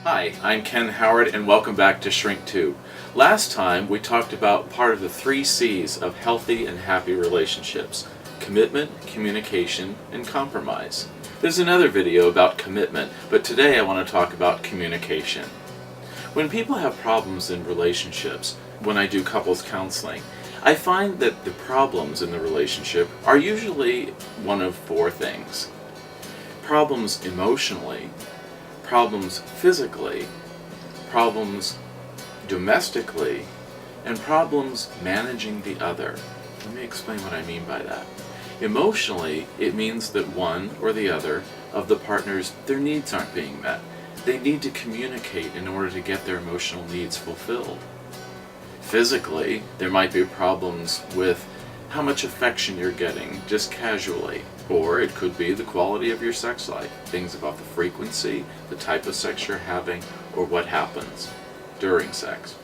Hi, I'm Ken Howard and welcome back to Shrink 2. Last time we talked about part of the 3 C's of healthy and happy relationships: commitment, communication, and compromise. There's another video about commitment, but today I want to talk about communication. When people have problems in relationships, when I do couples counseling, I find that the problems in the relationship are usually one of 4 things. Problems emotionally, problems physically, problems domestically, and problems managing the other. Let me explain what I mean by that. Emotionally, it means that one or the other of the partners, their needs aren't being met. They need to communicate in order to get their emotional needs fulfilled. Physically, there might be problems with how much affection you're getting just casually, or it could be the quality of your sex life, things about the frequency, the type of sex you're having, or what happens during sex.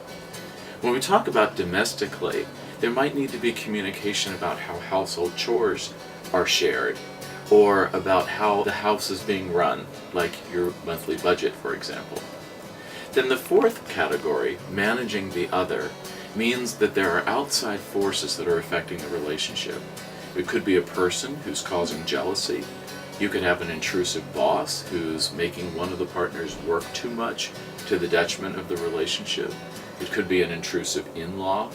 When we talk about domestically, there might need to be communication about how household chores are shared, or about how the house is being run, like your monthly budget, for example. Then the 4th category, managing the other, means that there are outside forces that are affecting the relationship. It could be a person who's causing jealousy. You could have an intrusive boss who's making one of the partners work too much to the detriment of the relationship. It could be an intrusive in-law.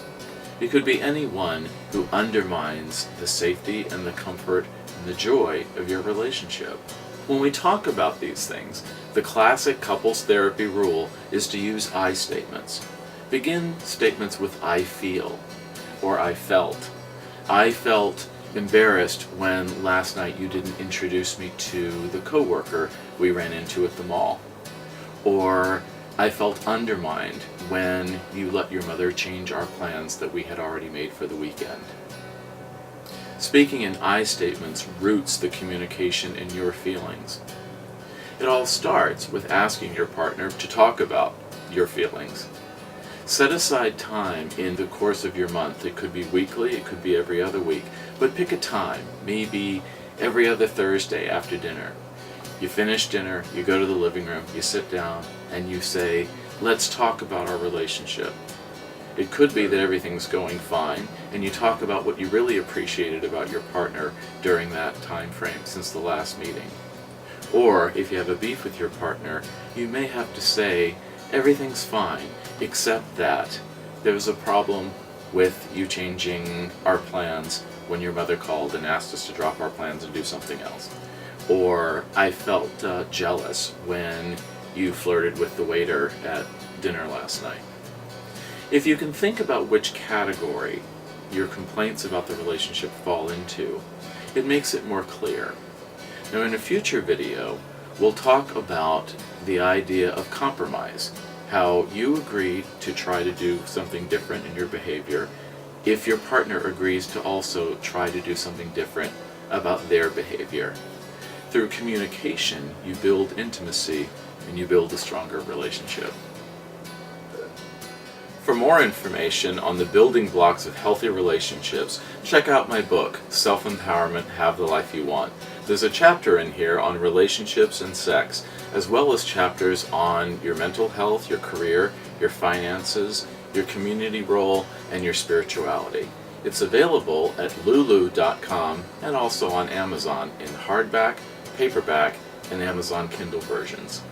It could be anyone who undermines the safety and the comfort and the joy of your relationship. When we talk about these things, the classic couples therapy rule is to use I statements. Begin statements with I feel or I felt. I felt embarrassed when last night you didn't introduce me to the coworker we ran into at the mall. Or I felt undermined when you let your mother change our plans that we had already made for the weekend. Speaking in I statements roots the communication in your feelings. It all starts with asking your partner to talk about your feelings. Set aside time in the course of your month. It could be weekly, it could be every other week, but pick a time, maybe every other Thursday after dinner. You finish dinner, you go to the living room, you sit down, and you say, let's talk about our relationship. It could be that everything's going fine, and you talk about what you really appreciated about your partner during that time frame since the last meeting. Or, if you have a beef with your partner, you may have to say, everything's fine, except that there was a problem with you changing our plans when your mother called and asked us to drop our plans and do something else. Or, I felt jealous when you flirted with the waiter at dinner last night. If you can think about which category your complaints about the relationship fall into, it makes it more clear. Now, in a future video, we'll talk about the idea of compromise, how you agree to try to do something different in your behavior if your partner agrees to also try to do something different about their behavior. Through communication, you build intimacy and you build a stronger relationship. For more information on the building blocks of healthy relationships, check out my book, Self-Empowerment, Have the Life You Want. There's a chapter in here on relationships and sex, as well as chapters on your mental health, your career, your finances, your community role, and your spirituality. It's available at lulu.com and also on Amazon in hardback, paperback, and Amazon Kindle versions.